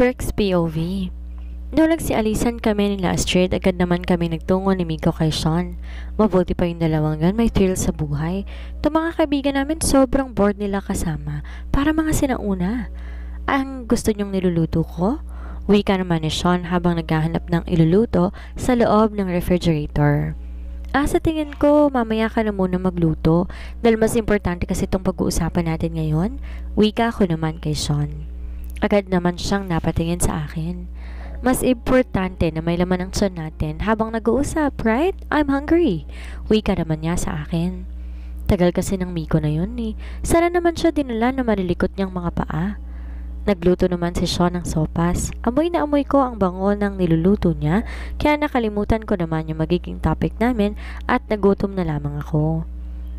Brooks POV. Nung nagsialisan kami nila Astrid, agad naman kami nagtungo ni Miko kay Sean. Mabuti pa yung dalawang yan, may thrill sa buhay. Itong mga kaibigan namin sobrang bored nila kasama, para mga sinauna. Ang gusto niyong niluluto ko? Wika naman ni Sean habang naghahanap ng iluluto sa loob ng refrigerator. Sa tingin ko, mamaya ka na muna magluto dahil mas importante kasi itong pag-uusapan natin ngayon. Wika ko naman kay Sean. Agad naman siyang napatingin sa akin. Mas importante na may laman ang tiyan natin habang nag-uusap, right? I'm hungry. Wika naman niya sa akin. Tagal kasi ng Miko na yun eh. Sana naman siya dinala na malilikot niyang mga paa. Nagluto naman si Sean ng sopas. Amoy na amoy ko ang bango ng niluluto niya, kaya nakalimutan ko naman yung magiging topic namin at nagutom na lamang ako.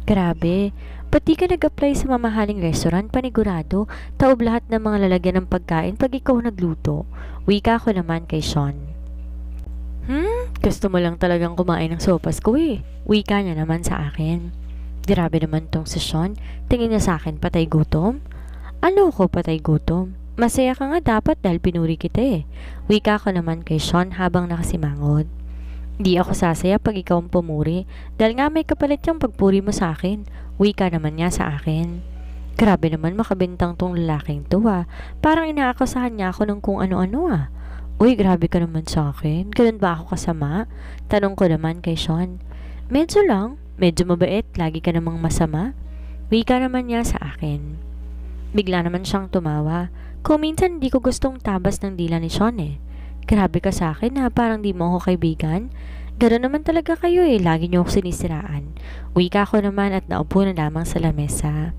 Grabe, ba't di ka nag-apply sa mamahaling restaurant? Panigurado, taob lahat ng mga lalagyan ng pagkain pag ikaw nagluto. Wika ko naman kay Sean. Gusto mo lang talagang kumain ng sopas ko eh. Wika niya naman sa akin. Grabe naman tong si Sean, tingin niya sa akin patay gutom. Ano ko patay gutom? Masaya ka nga dapat dahil pinuri kita eh. Wika ko naman kay Sean habang nakasimangod. Di ako sasaya pag ikaw ang pumuri dahil nga may kapalit yung pagpuri mo sa akin. Wika naman niya sa akin. Grabe naman makabintang tong lalaking to ah. Parang inaakusahan niya ako ng kung ano-ano ah. Uy, grabe ka naman sa akin. Ganun ba ako kasama? Tanong ko naman kay Sean. Medyo lang. Medyo mabait. Lagi ka namang masama. Wika naman niya sa akin. Bigla naman siyang tumawa. Kung minsan hindi ko gustong tabas ng dila ni Sean eh. Grabe ka sa akin ha, parang di mo ako kaibigan. Gano'n naman talaga kayo eh, lagi niyo ako sinisiraan. Wika ko naman at naupo na lamang sa lamesa.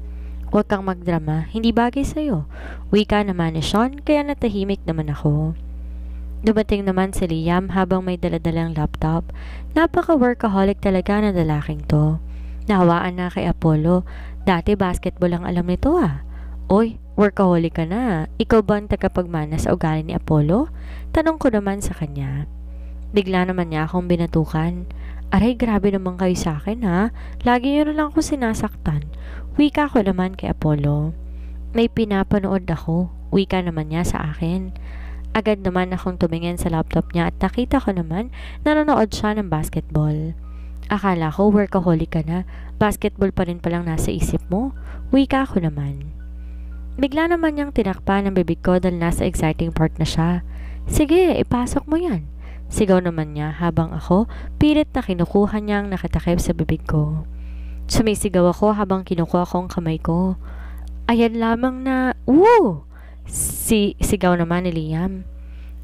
Huwag kang magdrama, hindi bagay sa'yo. Wika naman ni Sean, kaya natahimik naman ako. Dumating naman si Liam habang may daladalang laptop. Napaka-workaholic talaga na lalaking to. Nahawaan na kay Apollo. Dati basketball ang alam nito ah. Oy, workaholic ka na. Ikaw ba ang tagapagmana sa ugali ni Apollo? Tanong ko naman sa kanya. Bigla naman niya akong binatukan. Aray, grabe naman kayo sa akin ha. Lagi niyo na lang ako sinasaktan. Wika ko naman kay Apollo. May pinapanood ako. Wika naman niya sa akin. Agad naman akong tumingin sa laptop niya at nakita ko naman nanonood siya ng basketball. Akala ko workaholic ka na. Basketball pa rin palang nasa isip mo. Wika ko naman. Bigla naman niyang tinakpan ang bibig ko dahil nasa exciting part na siya. Sige, ipasok mo yan. Sigaw naman niya habang ako, pilit na kinukuha niyang nakatakip sa bibig ko. Sumisigaw ako habang kinukuha ko ang kamay ko. Ayan lamang na, sigaw naman ni Liam.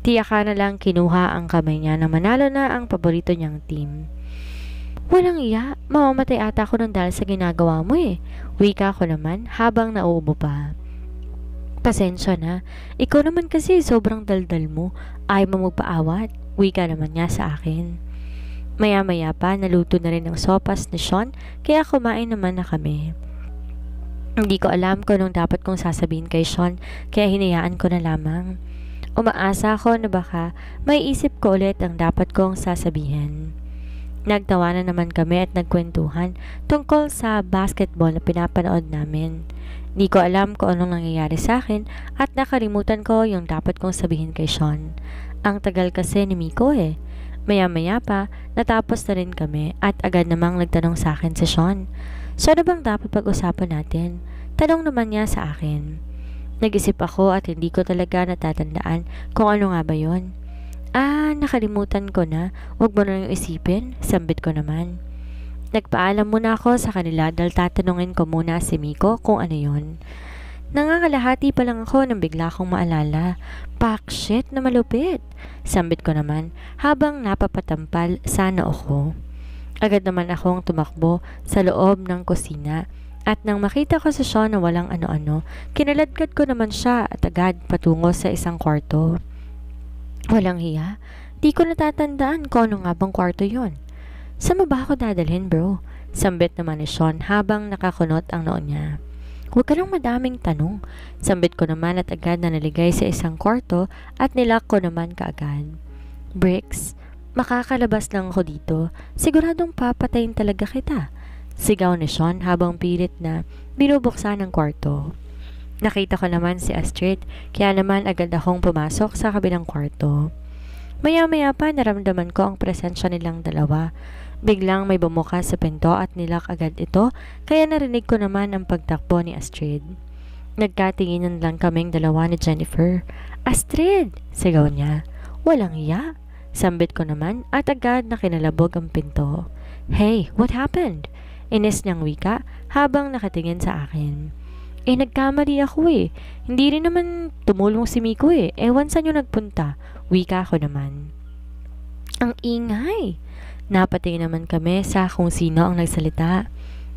Tiyaka na lang kinuha ang kamay niya na manalo na ang paborito niyang team. Walang iya, mamamatay ata ako ng dahil sa ginagawa mo eh. Wika ko naman habang nauubo pa. Pasensya na. Ikaw naman kasi sobrang daldal mo. Ayaw mo magpaawat. Wika naman niya sa akin. Maya-maya pa, naluto na rin ang sopas ni Sean, kaya kumain naman na kami. Hindi ko alam kung anong dapat kong sasabihin kay Sean, kaya hinayaan ko na lamang. Umaasa ako na baka may isip ko ulit ang dapat kong sasabihin. Nagtawanan naman kami at nagkwentuhan tungkol sa basketball na pinapanood namin. Di ko alam kung anong nangyayari sa akin at nakalimutan ko yung dapat kong sabihin kay Sean. Ang tagal kasi ni Miko eh. Maya-maya pa, natapos na rin kami at agad namang nagtanong sa akin si Sean. So ano bang dapat pag-usapan natin? Tanong naman niya sa akin. Nag-isip ako at hindi ko talaga natatandaan kung ano nga ba yon. Nakalimutan ko na. Huwag mo na yung isipin. Sambit ko naman. Nagpaalam muna ako sa kanila dahil tatanungin ko muna si Miko kung ano yon. Nangangalahati pa lang ako nang bigla kong maalala. Pak shit na malupit. Sambit ko naman habang napapatampal sa noo ko. Agad naman akong tumakbo sa loob ng kusina at nang makita ko sa Sean na walang ano-ano, kinaladkad ko naman siya at agad patungo sa isang kwarto. Walang hiya. Di ko natatandaan kung ano nga bang kwarto yon. Saan mo ba ako dadalhin bro? Sambit naman ni Sean habang nakakunot ang noo niya. Huwag ka lang madaming tanong. Sambit ko naman at agad na naligay sa isang kwarto at nilak ko naman kaagad. Bricks, makakalabas lang ako dito. Siguradong papatayin talaga kita. Sigaw ni Sean habang pilit na binubuksan ang kwarto. Nakita ko naman si Astrid, kaya naman agad akong pumasok sa kabilang kwarto. Maya-maya pa naramdaman ko ang presensya nilang dalawa. Biglang may bumukas sa pinto at nilak agad ito, kaya narinig ko naman ang pagtakbo ni Astrid. Nagkatinginan lang kaming dalawa ni Jennifer. "Astrid!" sigaw niya. "Walang iya!" Sambit ko naman at agad na kinalabog ang pinto. "Hey, what happened?" Inis niyang wika habang nakatingin sa akin. Nagkamali ako eh. Hindi rin naman tumulong si Miko eh. Ewan saan yung nagpunta. Wika ko naman. Ang ingay! Napatingin naman kami sa kung sino ang nagsalita.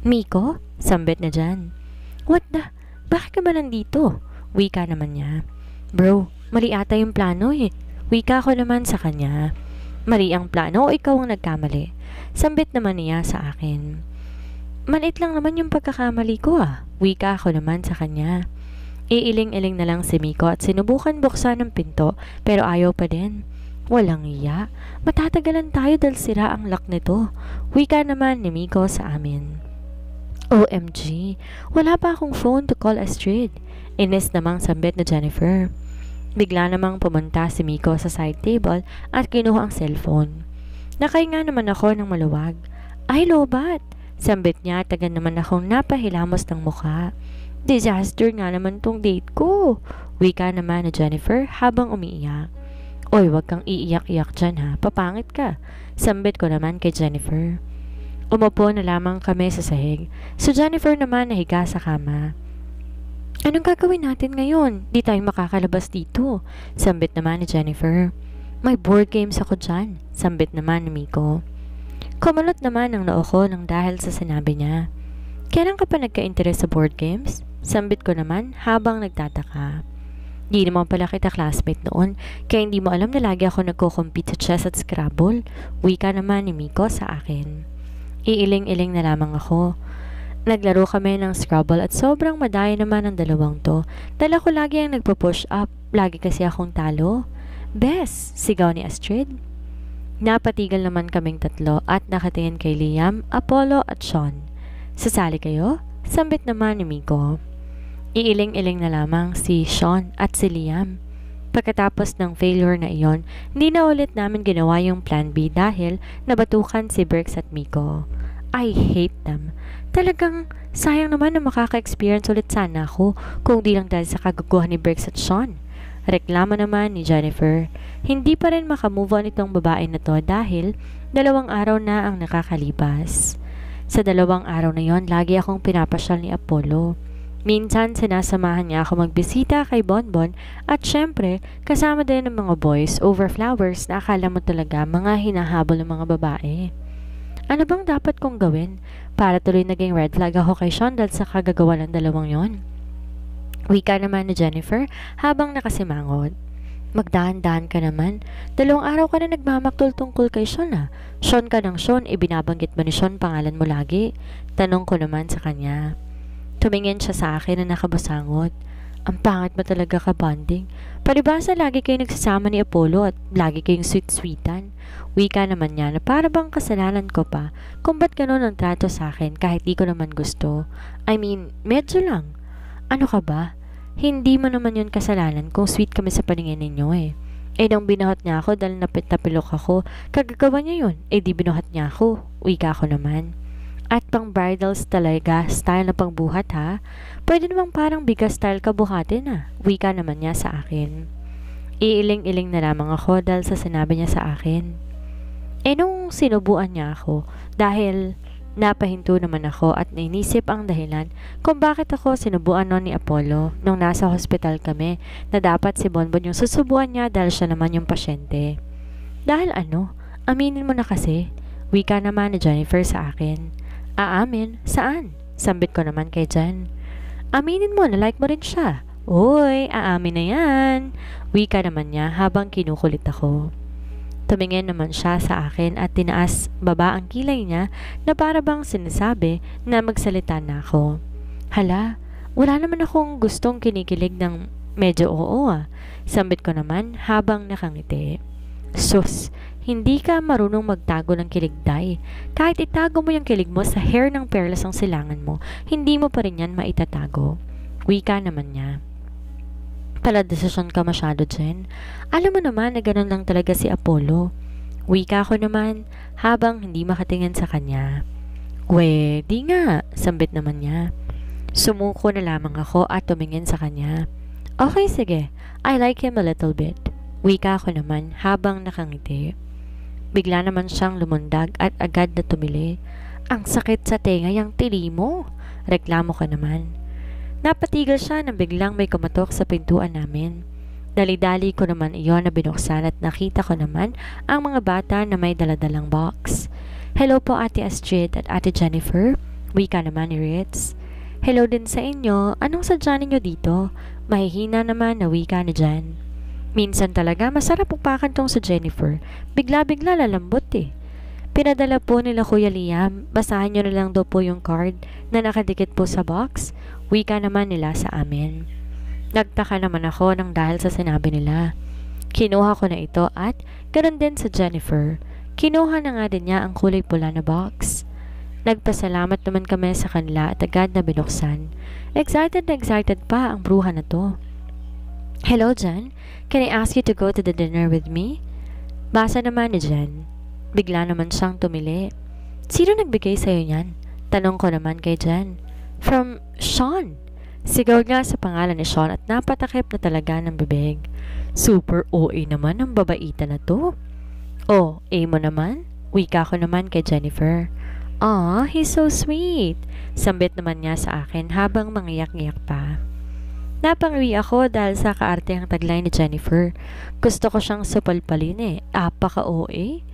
"Miko?" Sambit na dyan. "What the? Bakit ka ba nandito?" Wika naman niya. "Bro, mali ata yung plano eh." Wika ko naman sa kanya. "Mali ang plano o ikaw ang nagkamali?" Sambit naman niya sa akin. "Maliit lang naman yung pagkakamali ko ah." Wika ko naman sa kanya. Iiling-iling na lang si Miko at sinubukan buksan ng pinto pero ayaw pa din. "Walang iya. Matatagalan tayo dahil sira ang lock nito." Wika naman ni Miko sa amin. OMG, wala pa akong phone to call Astrid. Inis namang sambit na Jennifer. Bigla namang pumunta si Miko sa side table at kinuha ang cellphone. Nakahinga naman ako ng maluwag. "Ay, lobat!" Sambit niya at agad naman akong napahilamos ng mukha. "Disaster nga naman tong date ko." Wika naman ni Jennifer habang umiiyak. "Oy, wag kang iiyak-iyak dyan ha, papangit ka." Sambit ko naman kay Jennifer. Umupo na lamang kami sa sahig. So Jennifer naman nahiga sa kama. "Anong gagawin natin ngayon? Di tayo makakalabas dito." Sambit naman ni Jennifer. "May board games ako dyan." Sambit naman ni Miko. Kumalot naman ang noo ko nang dahil sa sinabi niya. "Kailan ka pa nagka-interes sa board games?" Sambit ko naman habang nagtataka. Di naman pala kita classmate noon, kaya hindi mo alam na lagi ako nagko-compete sa chess at Scrabble. Wika naman ni Miko sa akin. Iiling-iling na lamang ako. Naglaro kami ng Scrabble at sobrang madaya naman ang dalawang to. Dala ko lagi ang nagpo-push up, lagi kasi akong talo. "Bes!" sigaw ni Astrid. Napatigil naman kaming tatlo at nakatingin kay Liam, Apollo at Sean. "Sasali kayo?" Sambit naman ni Miko. Iiling-iling na lamang si Sean at si Liam. Pagkatapos ng failure na iyon, hindi na ulit namin ginawa yung plan B dahil nabatukan si Berks at Miko. I hate them. Talagang sayang naman na makaka-experience ulit sana ako kung di lang dahil sa kagaguhan ni Berks at Sean. Reklamo naman ni Jennifer. Hindi pa rin makamove on itong babae na to dahil 2 araw na ang nakakalipas. Sa 2 araw na yon, lagi akong pinapasyal ni Apollo. Minsan sinasamahan niya ako magbisita kay Bonbon at syempre kasama din ng mga boys over flowers na akala mo talaga mga hinahabol ng mga babae. Ano bang dapat kong gawin para tuloy naging red flag ako kay Sean dahil sa kagagawa ng 2 yon? Wika naman ni Jennifer habang nakasimangot. "Magdahan-dahan ka naman. 2 araw ka na nagmamaktol tungkol kay Sean ah. Sean ka ng Sean, binabanggit ba ni Sean pangalan mo lagi?" Tanong ko naman sa kanya. Tumingin siya sa akin na nakabasangot. "Ang pangit mo talaga ka-bonding. Palibasa lagi kayong nagsasama ni Apollo at lagi kayong sweet-sweetan." Wika naman niya na para bang kasalanan ko pa kung ba't ganun ang trato sa akin kahit di ko naman gusto. I mean, medyo lang. Ano ka ba? Hindi mo naman yun kasalanan kung sweet kami sa paningin ninyo eh. Nung binuhat niya ako dahil napit-tapilok ako, kagagawa niya yun. Di binuhat niya ako. Wika ko naman. At pang bridals talaga, style na pangbuhat ha? Pwede namang parang bigas style ka buhatin ha? Wika naman niya sa akin. Iiling-iling na lamang ako dahil sa sinabi niya sa akin. Nung sinubuan niya ako, dahil napahinto naman ako at nainisip ang dahilan kung bakit ako sinubuan noon ni Apollo nung nasa hospital kami na dapat si Bonbon yung susubuan niya dahil siya naman yung pasyente. Dahil ano? Aminin mo na kasi. Wika naman ni Jennifer sa akin. Aamin? Saan? Sambit ko naman kay Jen. Aminin mo na like mo rin siya. Uy, aamin na yan. Wika naman niya habang kinukulit ako. Tumingin naman siya sa akin at tinaas baba ang kilay niya na para bang sinasabi na magsalita na ako. Hala, wala naman akong gustong kinikilig ng medyo oo ah. Sambit ko naman habang nakangiti. Sus, hindi ka marunong magtago ng kiligday. Kahit itago mo yung kilig mo sa hair ng perlas ang silangan mo, hindi mo pa rin yan maitatago. Wika naman niya. Pala desisyon ka masyado, Jen. Alam mo naman na ganun lang talaga si Apollo. Wika ko naman habang hindi makatingin sa kanya. We, di nga, sambit naman niya. Sumuko na lamang ako at tumingin sa kanya. Okay, sige. I like him a little bit. Wika ko naman habang nakangiti. Bigla naman siyang lumundag at agad na tumili. Ang sakit sa tenga yung tili mo. Reklamo ka naman. Napatigil siya nang biglang may kumatok sa pintuan namin. Dali-dali ko naman iyon na binuksan at nakita ko naman ang mga bata na may daladalang box. Hello po Ate Astrid at Ate Jennifer. Wika naman ni Ritz. Hello din sa inyo. Anong sadya ninyo dito? Mahihina naman na wika ni Jen. Minsan talaga masarap upakan tong sa Jennifer. Bigla-bigla lalambot eh. Pinadala po nila Kuya Liam. Basahin nyo na lang daw po yung card na nakadikit po sa box. Wika naman nila sa amin. Nagtaka naman ako nang dahil sa sinabi nila. Kinuha ko na ito at ganoon din sa Jennifer. Kinuha na nga din niya ang kulay pula na box. Nagpasalamat naman kami sa kanila at agad na binuksan. Excited na excited pa ang bruha na to. Hello, Jen. Can I ask you to go to the dinner with me? Basa naman ni Jen. Bigla naman siyang tumili. Sino nagbigay sa'yo niyan? Tanong ko naman kay Jen. From Sean. Sigaw nga sa pangalan ni Sean at napatakip na talaga ng bibig. Super OA naman ang babaita na to. Oh, A mo naman? Wika ko naman kay Jennifer. Aw, he's so sweet. Sambit naman niya sa akin habang mangiyak-ngiyak pa. Napangwi ako dahil sa kaarteng taglay ni Jennifer. Gusto ko siyang supalpalin eh. Apaka-OA.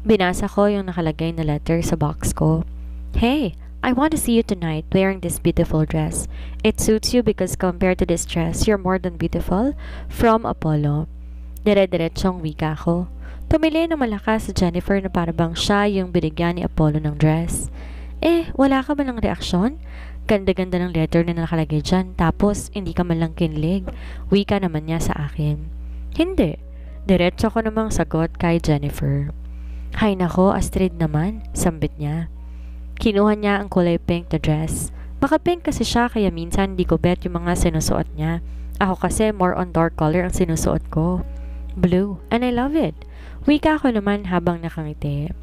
Binasa ko yung nakalagay na letter sa box ko. Hey, I want to see you tonight wearing this beautiful dress. It suits you because compared to this dress, you're more than beautiful. From Apollo. Dire-diretsong wika ko. Tumili ng malakas sa Jennifer na parabang siya yung binigyan ni Apollo ng dress. Wala ka ba ng reaksyon? Ganda-ganda ng letter na nakalagay dyan, tapos hindi ka man lang kinlig. Wika naman niya sa akin. Hindi. Diretso ko namang sagot kay Jennifer. Hay nako, Astrid naman, sambit niya. Kinuha niya ang kulay pink na dress. Baka pink kasi siya kaya minsan hindi ko bet yung mga sinusuot niya. Ako kasi more on dark color ang sinusuot ko. Blue, and I love it. Wika ko naman habang nakangiti.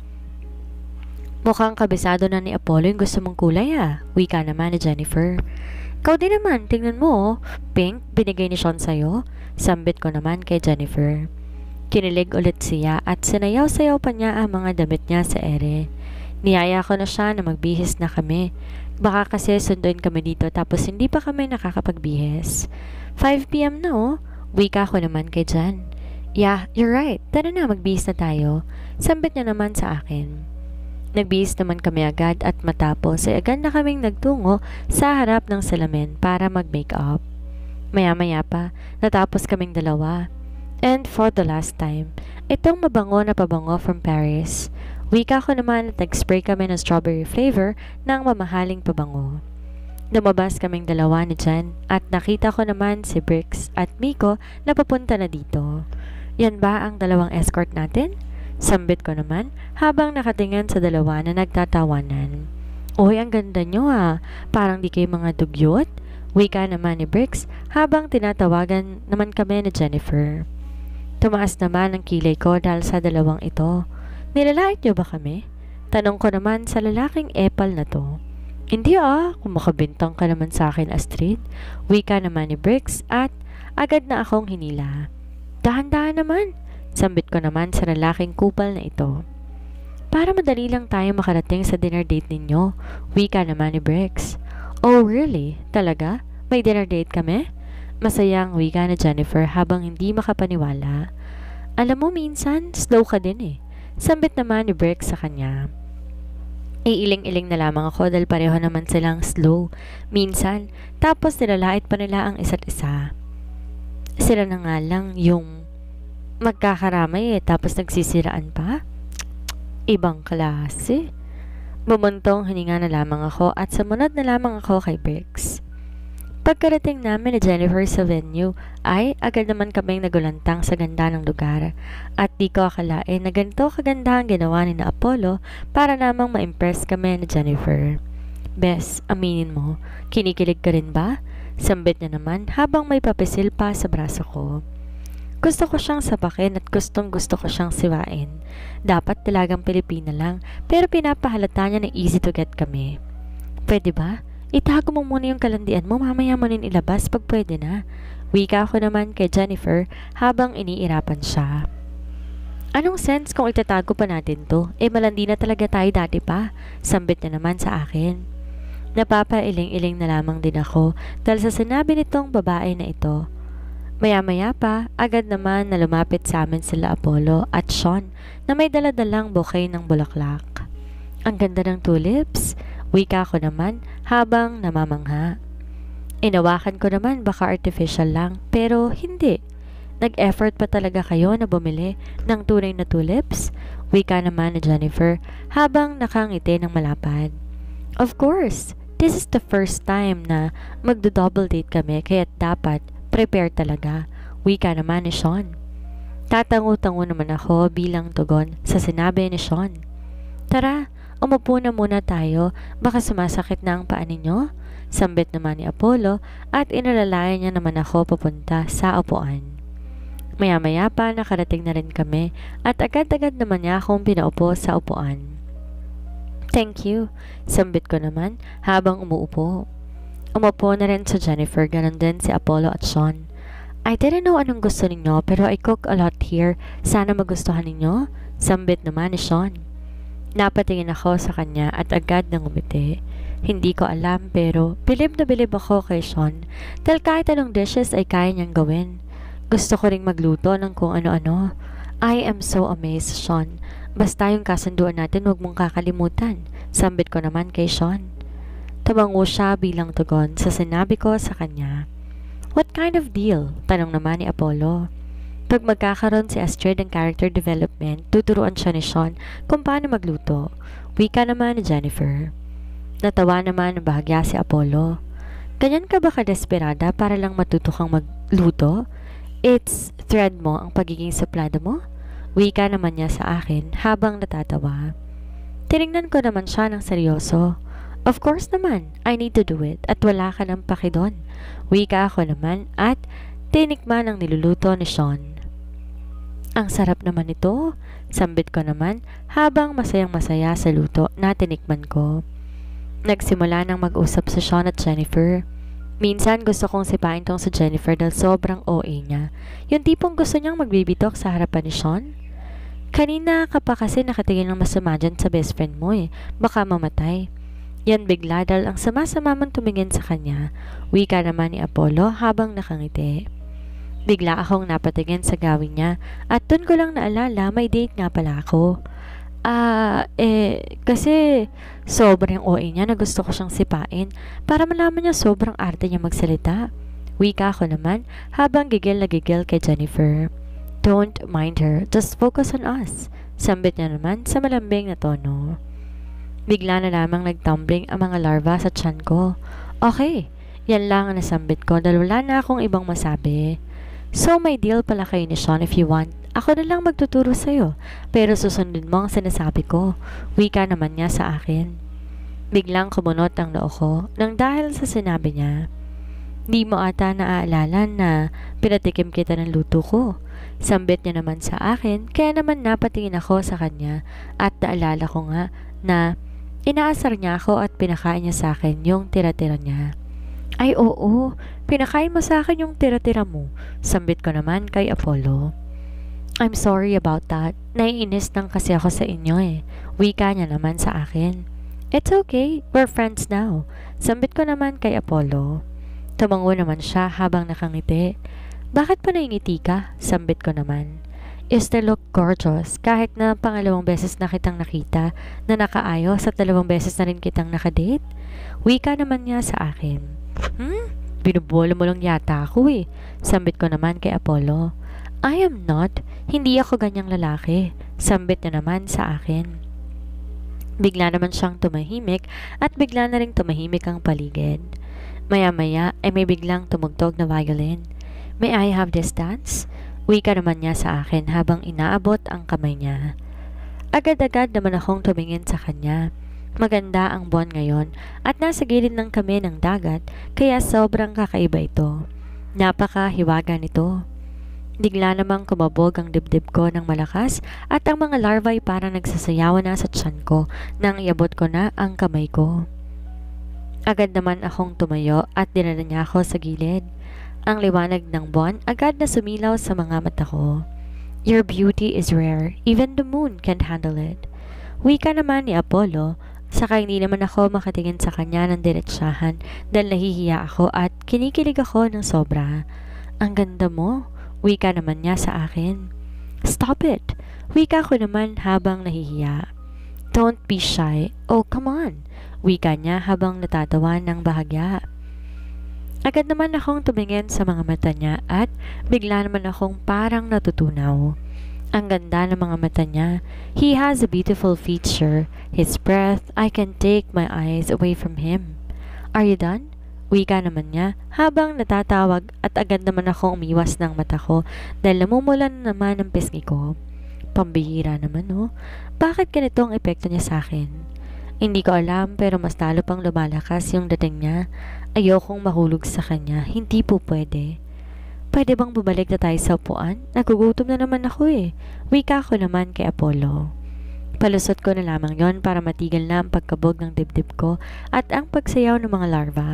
Mukhang kabisado na ni Apollo yung gusto mong kulay ah. Wika naman ni Jennifer. Ikaw din naman, tingnan mo oh. Pink, binigay ni Sean sa'yo. Sambit ko naman kay Jennifer. Kinilig ulit siya at sinayaw-sayaw pa niya ang mga damit niya sa ere. Niyaya ko na siya na magbihis na kami. Baka kasi sunduin kami dito tapos hindi pa kami nakakapagbihis. 5 PM na oh. Wika ko naman kay Jan. Yeah, you're right. Tara na, magbihis na tayo. Sambit niya naman sa akin. Nagbihis naman kami agad at matapos ay agad na kaming nagtungo sa harap ng salamin para mag-make up. Maya-maya pa, natapos kaming dalawa. And for the last time, itong mabango na pabango from Paris. Wika ko naman at nag-spray kami ng strawberry flavor ng mamahaling pabango. Lumabas kaming dalawa ni Jan at nakita ko naman si Brix at Miko na papunta na dito. Yan ba ang dalawang escort natin? Sambit ko naman habang nakatingin sa dalawa na nagtatawanan. Uy, ang ganda nyo ah. Parang di kayo mga dugyot. Wika naman ni Brix habang tinatawagan naman kami ni Jennifer. Tumaas naman ang kilay ko dahil sa dalawang ito. Nilalait nyo ba kami? Tanong ko naman sa lalaking epal na to. Hindi ah, kung makabintang ka naman sa akin Astrid. Wika naman ni Brix at agad na akong hinila. Dahan-dahan naman. Sambit ko naman sa lalaking kupal na ito. Para madali lang tayo makarating sa dinner date ninyo. Wika naman ni Brix. Oh really? Talaga? May dinner date kami? Masayang wika na Jennifer habang hindi makapaniwala. Alam mo minsan, slow ka din eh. Sambit naman ni Brix sa kanya. Iiling-iling na lamang ako dahil pareho naman silang slow. Minsan, tapos nilalait pa nila ang isa't isa. Sila na nga lang yung magkakaramay tapos nagsisiraan pa. Ibang klase. Bumuntong hininga na lamang ako at sumunod na lamang ako kay Brix. Pagkarating namin ni Jennifer sa venue ay agad naman kaming nagulantang sa ganda ng lugar at di ko akalain na ganito kaganda ang ginawa ni na Apollo para namang ma-impress kami ni Jennifer. Bes, aminin mo, kinikilig ka rin ba? Sambit niya naman habang may papisil pa sa braso ko. Gusto ko siyang sapakin at gustong gusto ko siyang siwain. Dapat talagang Pilipina lang pero pinapahalata niya na easy to get kami. Pwede ba? Itago mo muna yung kalandian mo, mamaya mo rin ilabas pag pwede na. Wika ko naman kay Jennifer habang iniirapan siya. Anong sense kung itatago pa natin to? Malandi na talaga tayo dati pa. Sambit na naman sa akin. Napapailing-iling na lamang din ako dahil sa sinabi nitong babae na ito. Maya-maya pa, agad naman na lumapit sa amin sila Apollo at Sean na may daladalang bouquet ng bulaklak. Ang ganda ng tulips, wika ko naman habang namamangha. Inawakan ko naman baka artificial lang, pero hindi. Nag-effort pa talaga kayo na bumili ng tunay na tulips? Wika naman ni Jennifer habang nakangiti ng malapad. Of course, this is the first time na magdo-double date kami kaya dapat prepare talaga. Wika naman ni Sean. Tatango-tango naman ako bilang tugon sa sinabi ni Sean. Tara, umupo na muna tayo, baka sumasakit na ang paa ninyo. Sambit naman ni Apollo at inalalayan niya naman ako papunta sa upuan. Maya-maya pa nakarating na rin kami at agad-agad naman niya akong pinaupo sa upuan. Thank you, sambit ko naman habang umuupo. Umupo na rin sa Jennifer, ganun din si Apollo at Sean. I didn't know anong gusto ninyo pero I cook a lot here. Sana magustuhan ninyo, sambit naman ni Sean. Napatingin ako sa kanya at agad nang ngumiti. Hindi ko alam pero bilib na bilib ako kay Sean dahil kahit anong dishes ay kaya niyang gawin. Gusto ko ring magluto ng kung ano-ano. I am so amazed, Sean. Basta yung kasunduan natin huwag mong kakalimutan. Sambit ko naman kay Sean. Tumango siya bilang tugon sa sinabi ko sa kanya. What kind of deal? Tanong naman ni Apollo. Pag magkakaroon si Astrid ng character development, tuturuan siya ni Sean kung paano magluto. Wika naman ni Jennifer. Natawa naman ng bahagya si Apollo. Ganyan ka ba kadesperada para lang matuto kang magluto? It's thread mo ang pagiging suplado mo? Wika naman niya sa akin habang natatawa. Tinignan ko naman siya ng seryoso. Of course naman, I need to do it at wala ka ng paki doon. Wika ako naman at tinikman ang niluluto ni Sean. Ang sarap naman ito, sambit ko naman habang masayang-masaya sa luto na tinikman ko. Nagsimula nang mag-usap si Sean at Jennifer. Minsan gusto kong sipain tong si Jennifer dahil sobrang OA niya. Yung tipong gusto niyang magbibitok sa harapan ni Sean. Kanina ka pa kasi nakatingin ng masama dyan sa best friend mo Baka mamatay. Yan bigla dahil ang sama-sama mong tumingin sa kanya. Wika naman ni Apollo habang nakangiti. Bigla akong napatingin sa gawin niya at dun ko lang naalala may date nga pala ako. Kasi sobrang OA niya na gusto ko siyang sipain para malaman niya sobrang arte niya magsalita. Wika ko naman habang gigil na gigil kay Jennifer. Don't mind her, just focus on us. Sambit niya naman sa malambing na tono. Bigla na lamang nagtumbling ang mga larva sa tiyan ko. Okay, yan lang ang nasambit ko dahil wala na akong ibang masabi. So may deal pala kayo ni Sean if you want. Ako na lang magtuturo sa'yo, pero susundin mo ang sinasabi ko. Wika naman niya sa akin. Biglang kumunot ang noo ko nang dahil sa sinabi niya. Di mo ata naaalala na pinatikim kita ng luto ko. Sambit niya naman sa akin, kaya naman napatingin ako sa kanya at naalala ko nga na inaasar niya ako at pinakain niya sa akin yung tira-tira niya. Ay oo, pinakain mo sa akin yung tira-tira mo. Sambit ko naman kay Apollo. I'm sorry about that. Naiinis lang kasi ako sa inyo Wika niya naman sa akin. It's okay, we're friends now. Sambit ko naman kay Apollo. Tumango naman siya habang nakangiti. Bakit pa naingiti ka? Sambit ko naman. You still look gorgeous kahit na pangalawang beses na kitang nakita na nakaayos at 2 beses na rin kitang nakadate. Wika naman niya sa akin. Binubolo mo lang yata ako Sambit ko naman kay Apollo. I am not. Hindi ako ganyang lalaki. Sambit niya naman sa akin. Bigla naman siyang tumahimik at bigla na rin tumahimik ang paligid. Maya-maya ay may biglang tumugtog na violin. May I have this dance? Wika naman niya sa akin habang inaabot ang kamay niya. Agad-agad naman akong tumingin sa kanya. Maganda ang buwan ngayon at nasa gilid ng kami ng dagat kaya sobrang kakaiba ito. Napakahiwaga nito. Bigla namang kumabog ang dibdib ko ng malakas at ang mga larvae parang nagsasayawan na sa tiyan ko nang iabot ko na ang kamay ko. Agad naman akong tumayo at dinala niya ako sa gilid. Ang liwanag ng buwan agad na sumilaw sa mga mata ko. Your beauty is rare, even the moon can't handle it. Wika naman ni Apollo, saka hindi naman ako makatingin sa kanya ng diretsahan dahil nahihiya ako at kinikilig ako ng sobra. Ang ganda mo, wika naman niya sa akin. Stop it, wika ko naman habang nahihiya. Don't be shy, oh come on, wika niya habang natatawa ng bahagya. Agad naman akong tumingin sa mga mata niya at bigla naman akong parang natutunaw. Ang ganda ng mga mata niya. He has a beautiful feature. His breath, I can take my eyes away from him. Are you done? Wika naman niya habang natatawag at agad naman akong umiwas ng mata ko dahil namumulan naman ang pisngi ko. Pambihira naman oh. Bakit ganito ang epekto niya sa akin? Hindi ko alam pero mas lalo pang lumalakas yung dating niya. Ayokong mahulog sa kanya. Hindi po pwede. Pwede bang bumalik na tayo sa upuan? Nagugutom na naman ako eh. Wika ko naman kay Apollo. Palusot ko na lamang yon para matigil na ang pagkabog ng dibdib ko at ang pagsayaw ng mga larva.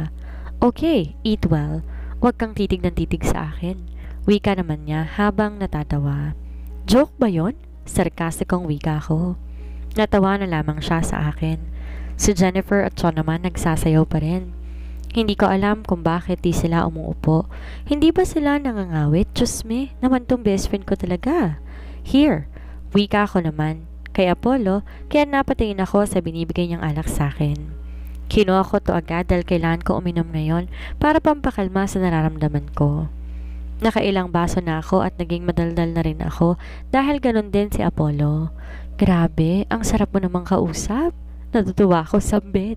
Okay, eat well. Huwag kang titig ng titig sa akin. Wika naman niya habang natatawa. Joke ba yon? Sarkastikong wika ko. Natawa na lamang siya sa akin. Si Jennifer at Sean naman nagsasayaw pa rin. Hindi ko alam kung bakit di sila umuupo. Hindi ba sila nangangawit? Diyos me, naman tong best friend ko talaga. Here, wika ko naman. Kay Apollo, kaya napatingin ako sa binibigay niyang alak sa akin. Kinuha ko to agad dahil kailangan ko uminom ngayon para pampakalma sa nararamdaman ko. Nakailang baso na ako at naging madaldal na rin ako dahil ganun din si Apollo. Grabe, ang sarap mo namang kausap. Natutuwa ako sa bed.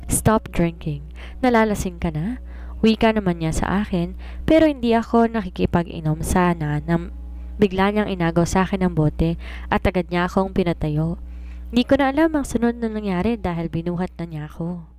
Stop drinking. Nalalasing ka na? Wika naman niya sa akin pero hindi ako nakikipag-inom sana nang bigla niyang inagaw sa akin ang bote at agad niya akong pinatayo. Hindi ko na alam ang sunod na nangyari dahil binuhat na niya ako.